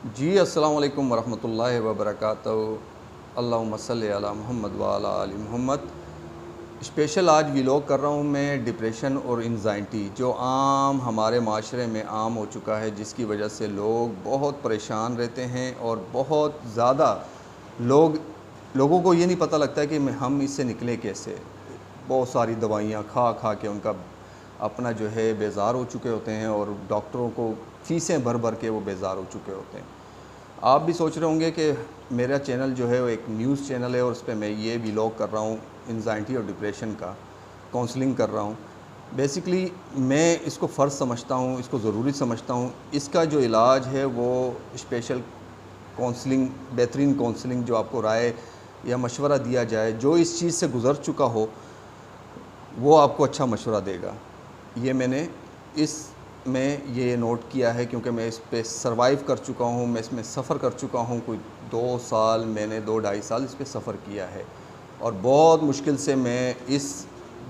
जी अस्सलाम वालेकुम वरहमतुल्लाहि वबरकातुहू। अल्लाहुम्मा सल्लि अला मुहम्मद व अला आलि मुहम्मद। स्पेशल आज व्लॉग कर रहा हूँ मैं डिप्रेशन और एंजाइटी जो आम हमारे माशरे में आम हो चुका है, जिसकी वजह से लोग बहुत परेशान रहते हैं और बहुत ज़्यादा लोगों को ये नहीं पता लगता है कि हम इससे निकलें कैसे। बहुत सारी दवाइयाँ खा खा के उनका अपना जो है बेज़ार हो चुके होते हैं और डॉक्टरों को फ़ीसें भर भर के वो बेज़ार हो चुके होते हैं। आप भी सोच रहे होंगे कि मेरा चैनल जो है वो एक न्यूज़ चैनल है और उस पे मैं ये व्लॉग कर रहा हूँ एंजाइटी और डिप्रेशन का, काउंसलिंग कर रहा हूँ। बेसिकली मैं इसको फ़र्ज़ समझता हूँ, इसको ज़रूरी समझता हूँ। इसका जो इलाज है वो स्पेशल काउंसलिंग, बेहतरीन काउंसलिंग जो आपको राय या मशवरा दिया जाए, जो इस चीज़ से गुज़र चुका हो वो आपको अच्छा मशवरा देगा। ये मैंने इसमें ये नोट किया है क्योंकि मैं इस पे सर्वाइव कर चुका हूँ, मैं इसमें सफ़र कर चुका हूँ। कोई 2 साल मैंने 2 ढाई साल इस पे सफ़र किया है और बहुत मुश्किल से मैं इस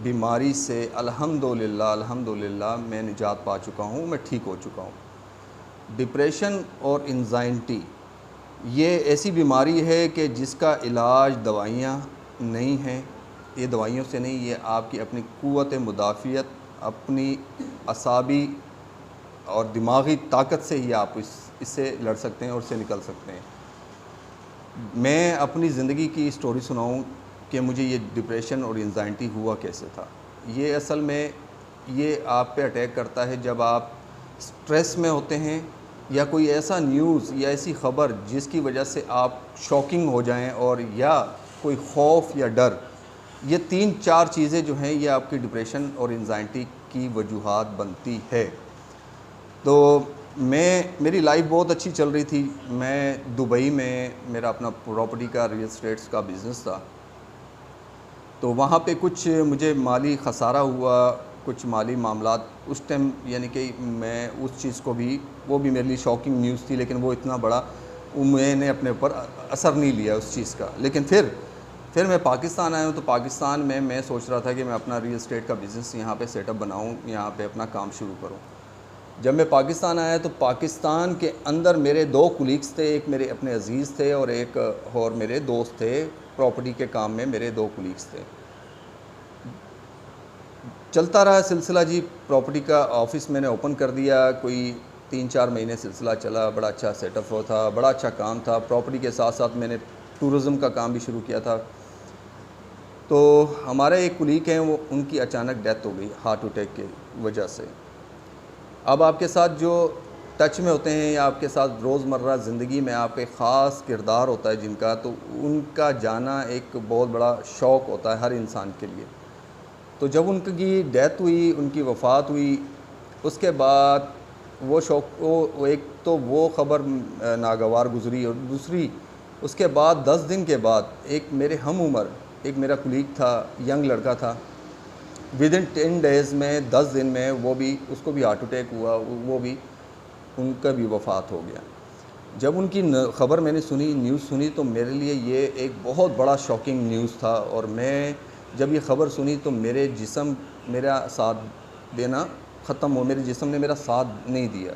बीमारी से अल्हम्दुलिल्लाह मैं निजात पा चुका हूँ, मैं ठीक हो चुका हूँ। डिप्रेशन और एंजाइटी ये ऐसी बीमारी है कि जिसका इलाज दवाइयाँ नहीं हैं। ये दवाइयों से नहीं, ये आपकी अपनी क़ुव्वत मुदाफ़ियत, अपनी असाबी और दिमागी ताकत से ही आप इससे लड़ सकते हैं और इससे निकल सकते हैं। मैं अपनी ज़िंदगी की स्टोरी सुनाऊँ कि मुझे ये डिप्रेशन और एंजाइटी हुआ कैसे था। ये असल में ये आप पे अटैक करता है जब आप स्ट्रेस में होते हैं या कोई ऐसा न्यूज़ या ऐसी ख़बर जिसकी वजह से आप शॉकिंग हो जाएं, और या कोई खौफ या डर, ये 3-4 चीज़ें जो हैं ये आपकी डिप्रेशन और एंजाइटी की वजूहात बनती है। तो मेरी लाइफ बहुत अच्छी चल रही थी। मैं दुबई में मेरा अपना प्रॉपर्टी का रियल एस्टेट्स का बिज़नेस था। तो वहाँ पे कुछ मुझे माली ख़सारा हुआ, कुछ माली मामलात उस टाइम, यानी कि मैं उस चीज़ को भी, वो भी मेरे लिए शॉकिंग न्यूज़ थी, लेकिन वो इतना बड़ा मैंने अपने ऊपर असर नहीं लिया उस चीज़ का। लेकिन फिर मैं पाकिस्तान आया हूँ। तो पाकिस्तान में मैं सोच रहा था कि मैं अपना रियल एस्टेट का बिज़नेस यहाँ पे सेटअप बनाऊँ, यहाँ पे अपना काम शुरू करूँ। जब मैं पाकिस्तान आया तो पाकिस्तान के अंदर मेरे 2 कुलीग्स थे, एक मेरे अपने अज़ीज़ थे और एक और मेरे दोस्त थे। प्रॉपर्टी के काम में मेरे 2 कुलीग्स थे। चलता रहा सिलसिला जी। प्रॉपर्टी का ऑफ़िस मैंने ओपन कर दिया। कोई 3-4 महीने सिलसिला चला, बड़ा अच्छा सेटअप हो था, बड़ा अच्छा काम था। प्रॉपर्टी के साथ साथ मैंने टूरिज़म का काम भी शुरू किया था। तो हमारे एक कुलीग हैं, वो उनकी अचानक डेथ हो गई हार्ट अटैक की वजह से। अब आपके साथ जो टच में होते हैं या आपके साथ रोज़मर्रा ज़िंदगी में आपके ख़ास किरदार होता है जिनका, तो उनका जाना एक बहुत बड़ा शौक़ होता है हर इंसान के लिए। तो जब उनकी डेथ हुई, उनकी वफ़ात हुई, उसके बाद वो शौक़, वो एक तो वो ख़बर नागवार गुज़री, और दूसरी उसके बाद 10 दिन के बाद एक मेरे हम उम्र एक मेरा कुलीग था, यंग लड़का था। विदिन 10 डेज़ में, 10 दिन में उसको भी हार्ट अटैक हुआ, वो भी उनका भी वफ़ात हो गया। जब उनकी ख़बर मैंने सुनी, न्यूज़ सुनी, तो मेरे लिए ये एक बहुत बड़ा शॉकिंग न्यूज़ था। और मैं जब ये ख़बर सुनी तो मेरा साथ देना ख़त्म हो, मेरे जिस्म ने मेरा साथ नहीं दिया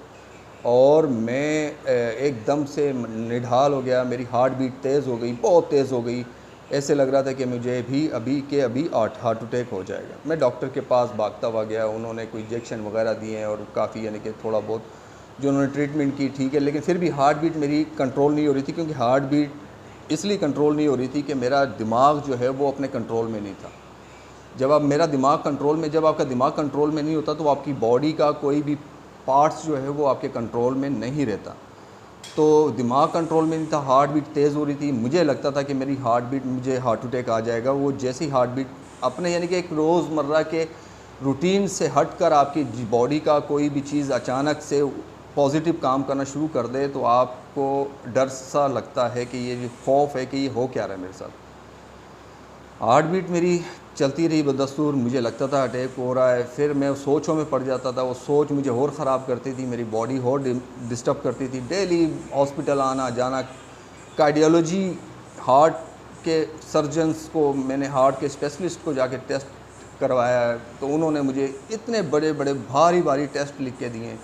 और मैं एकदम से निढाल हो गया। मेरी हार्ट बीट तेज़ हो गई, बहुत तेज़ हो गई। ऐसे लग रहा था कि मुझे भी अभी हार्ट अटैक हो जाएगा। मैं डॉक्टर के पास भागता हुआ गया। उन्होंने कोई इंजेक्शन वगैरह दिए हैं और काफ़ी, यानी कि थोड़ा बहुत जो उन्होंने ट्रीटमेंट की, ठीक है, लेकिन फिर भी हार्ट बीट मेरी कंट्रोल नहीं हो रही थी। क्योंकि हार्ट बीट इसलिए कंट्रोल नहीं हो रही थी कि मेरा दिमाग जो है वो अपने कंट्रोल में नहीं था। जब आपका दिमाग कंट्रोल में नहीं होता तो आपकी बॉडी का कोई भी पार्ट्स जो है वो आपके कंट्रोल में नहीं रहता। तो दिमाग कंट्रोल में नहीं था, हार्ट बीट तेज़ हो रही थी। मुझे लगता था कि मुझे हार्ट अटैक आ जाएगा। वो जैसे ही हार्ट बीट अपने, यानी कि एक रोज़मर्रा के रूटीन से हट कर आपकी बॉडी का कोई भी चीज़ अचानक से पॉजिटिव काम करना शुरू कर दे, तो आपको डर सा लगता है कि ये जो खौफ है कि ये हो क्या रहा है मेरे साथ। हार्ट बीट मेरी चलती रही बदस्तूर। मुझे लगता था अटैक हो रहा है। फिर मैं सोचों में पड़ जाता था। वो सोच मुझे और ख़राब करती थी, मेरी बॉडी और डिस्टर्ब करती थी। डेली हॉस्पिटल आना जाना, कार्डियोलॉजी, हार्ट के सर्जन्स को, मैंने हार्ट के स्पेशलिस्ट को जाके टेस्ट करवाया, तो उन्होंने मुझे इतने बड़े बड़े भारी भारी टेस्ट लिख के दिए।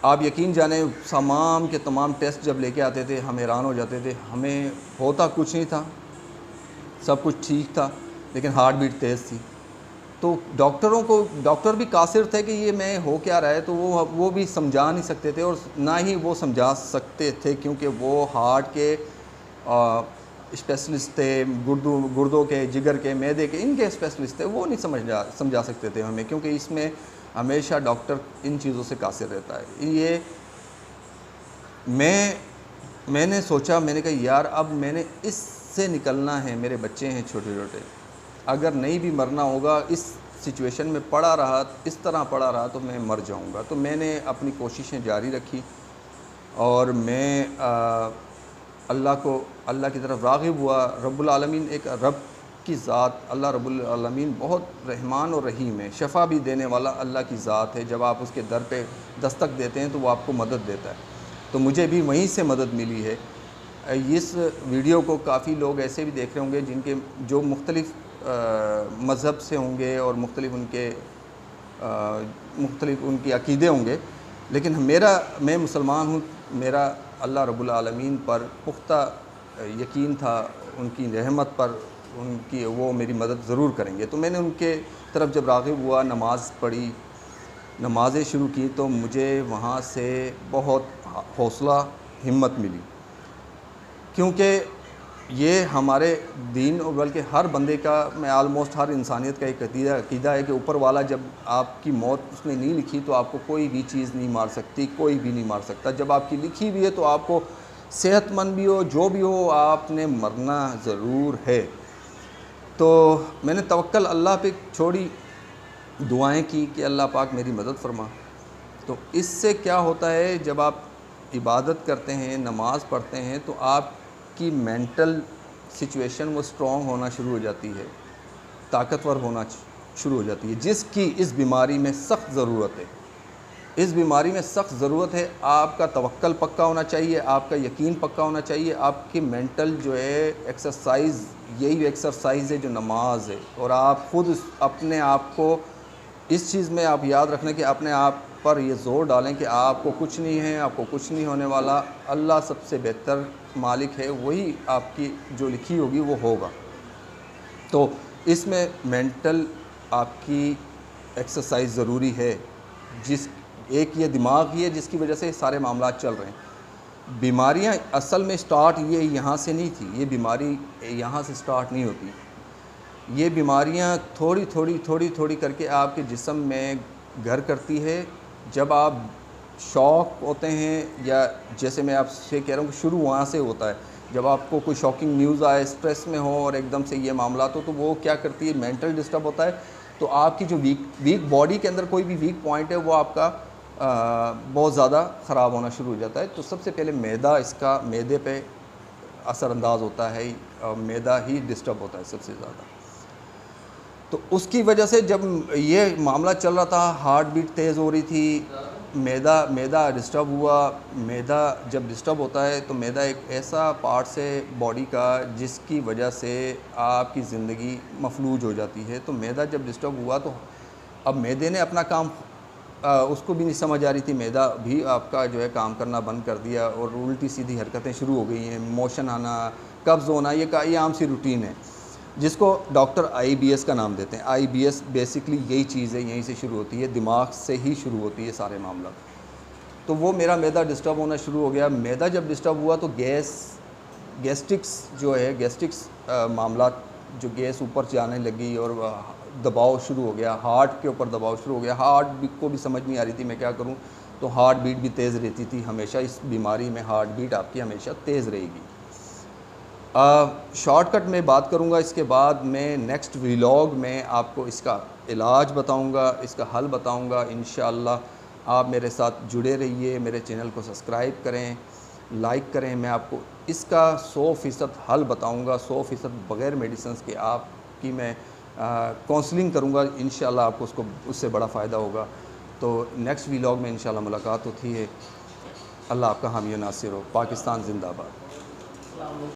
आप यकीन जाने तमाम के तमाम टेस्ट जब लेके आते थे हम हैरान हो जाते थे, हमें होता कुछ नहीं था, सब कुछ ठीक था, लेकिन हार्ट बीट तेज़ थी। तो डॉक्टर भी कासिर थे कि ये मैं हो क्या रहा है, तो वो भी समझा नहीं सकते थे और ना ही वो समझा सकते थे, क्योंकि वो हार्ट के स्पेशलिस्ट थे, गुर्दों के, जिगर के, मैदे के, इनके स्पेशलिस्ट थे। वो नहीं समझा सकते थे हमें, क्योंकि इसमें हमेशा डॉक्टर इन चीज़ों से कासिर रहता है। ये मैंने सोचा, मैंने कहा यार अब मैंने इससे निकलना है, मेरे बच्चे हैं छोटे छोटे, अगर नहीं भी मरना होगा, इस सिचुएशन में इस तरह पड़ा रहा तो मैं मर जाऊंगा। तो मैंने अपनी कोशिशें जारी रखी और मैं अल्लाह की तरफ राग़िब हुआ। रब्बुल आलमीन, एक रब की ज़ात, अल्लाह रब्बुल आलमीन बहुत रहमान और रहीम है, शफ़ा भी देने वाला अल्लाह की ज़ात है। जब आप उसके दर पे दस्तक देते हैं तो वो आपको मदद देता है। तो मुझे भी वहीं से मदद मिली है। इस वीडियो को काफ़ी लोग ऐसे भी देख रहे होंगे जो मुख्तलिफ़ मज़हब से होंगे और मुख्तलिफ़ उनके अक़ीदे होंगे, लेकिन मैं मुसलमान हूँ। मेरा अल्लाह रब्बुल आलमीन पर पुख्ता यकीन था, उनकी रहमत पर, वो मेरी मदद ज़रूर करेंगे। तो मैंने उनके तरफ जब राग़िब हुआ, नमाज़ पढ़ी, नमाज़ें शुरू की, तो मुझे वहाँ से बहुत हौसला, हिम्मत मिली, क्योंकि ये हमारे दीन और बल्कि हर बंदे का, मैं आलमोस्ट हर इंसानियत का एक अक़ीदा है कि ऊपर वाला जब आपकी मौत उसने नहीं लिखी तो आपको कोई भी चीज़ नहीं मार सकती, कोई भी नहीं मार सकता। जब आपकी लिखी भी है तो आपको सेहतमंद भी हो, जो भी हो, आपने मरना ज़रूर है। तो मैंने तवक्कल अल्लाह पे छोड़ी, दुआएं की कि अल्लाह पाक मेरी मदद फरमा। तो इससे क्या होता है, जब आप इबादत करते हैं, नमाज़ पढ़ते हैं, तो आपकी मेंटल सिचुएशन वो स्ट्रॉन्ग होना शुरू हो जाती है, ताकतवर होना शुरू हो जाती है, जिसकी इस बीमारी में सख्त ज़रूरत है। इस बीमारी में सख्त ज़रूरत है। आपका तवक्कल पक्का होना चाहिए, आपका यकीन पक्का होना चाहिए, आपकी मेंटल जो है एक्सरसाइज, यही एक्सरसाइज है जो नमाज है। और आप ख़ुद अपने आप को इस चीज़ में आप याद रखने कि अपने आप पर ये ज़ोर डालें कि आपको कुछ नहीं है, आपको कुछ नहीं होने वाला, अल्लाह सबसे बेहतर मालिक है, वही आपकी जो लिखी होगी वो होगा। तो इसमें मेंटल आपकी एक्सरसाइज ज़रूरी है। एक ये दिमाग ही है जिसकी वजह से सारे मामला चल रहे हैं। बीमारियां असल में स्टार्ट ये यहाँ से नहीं थी, ये बीमारी यहाँ से स्टार्ट नहीं होती। ये बीमारियां थोड़ी थोड़ी करके आपके जिस्म में घर करती है। जब आप शॉक होते हैं, या जैसे मैं आपसे कह रहा हूँ कि शुरू वहाँ से होता है, जब आपको कोई शॉकिंग न्यूज़ आए, स्ट्रेस में हो और एकदम से ये मामला तो वो क्या करती है, मेंटल डिस्टर्ब होता है। तो आपकी जो वीक बॉडी के अंदर कोई भी वीक पॉइंट है वो आपका बहुत ज़्यादा ख़राब होना शुरू हो जाता है। तो सबसे पहले मैदे पे असरअंदाज होता है, मैदा ही डिस्टर्ब होता है सबसे ज़्यादा। तो उसकी वजह से जब ये मामला चल रहा था, हार्ट बीट तेज़ हो रही थी, मैदा डिस्टर्ब हुआ। मैदा जब डिस्टर्ब होता है तो मैदा एक ऐसा पार्ट है बॉडी का जिसकी वजह से आपकी ज़िंदगी मफलूज हो जाती है। तो मैदा जब डिस्टर्ब हुआ तो अब मैदे ने अपना काम, उसको भी नहीं समझ आ रही थी, मैदा भी आपका जो है काम करना बंद कर दिया और उल्टी सीधी हरकतें शुरू हो गई हैं, मोशन आना, कब्ज़ होना, ये आम सी रूटीन है जिसको डॉक्टर IBS का नाम देते हैं। IBS बेसिकली यही चीज़ है, यहीं से शुरू होती है, दिमाग से ही शुरू होती है सारे मामला। तो वो मेरा मैदा डिस्टर्ब होना शुरू हो गया। मैदा जब डिस्टर्ब हुआ तो गैस्ट्रिक्स मामला, जो गैस ऊपर जाने लगी और दबाव शुरू हो गया, हार्ट के ऊपर दबाव शुरू हो गया। हार्ट को भी समझ नहीं आ रही थी मैं क्या करूं, तो हार्ट बीट भी तेज़ रहती थी हमेशा। इस बीमारी में हार्ट बीट आपकी हमेशा तेज़ रहेगी। शॉर्टकट में बात करूंगा, इसके बाद मैं नेक्स्ट व्लॉग में आपको इसका इलाज बताऊंगा, इसका हल बताऊंगा। इंशाअल्लाह आप मेरे साथ जुड़े रहिए, मेरे चैनल को सब्सक्राइब करें, लाइक करें। मैं आपको इसका 100% हल बताऊंगा, 100% बग़ैर मेडिसिन के आपकी मैं काउंसलिंग करूंगा। इंशाअल्लाह आपको उससे बड़ा फ़ायदा होगा। तो नेक्स्ट व्लॉग में इंशाअल्लाह मुलाकात होती है। अल्लाह आपका हामी नासिर हो। पाकिस्तान ज़िंदाबाद।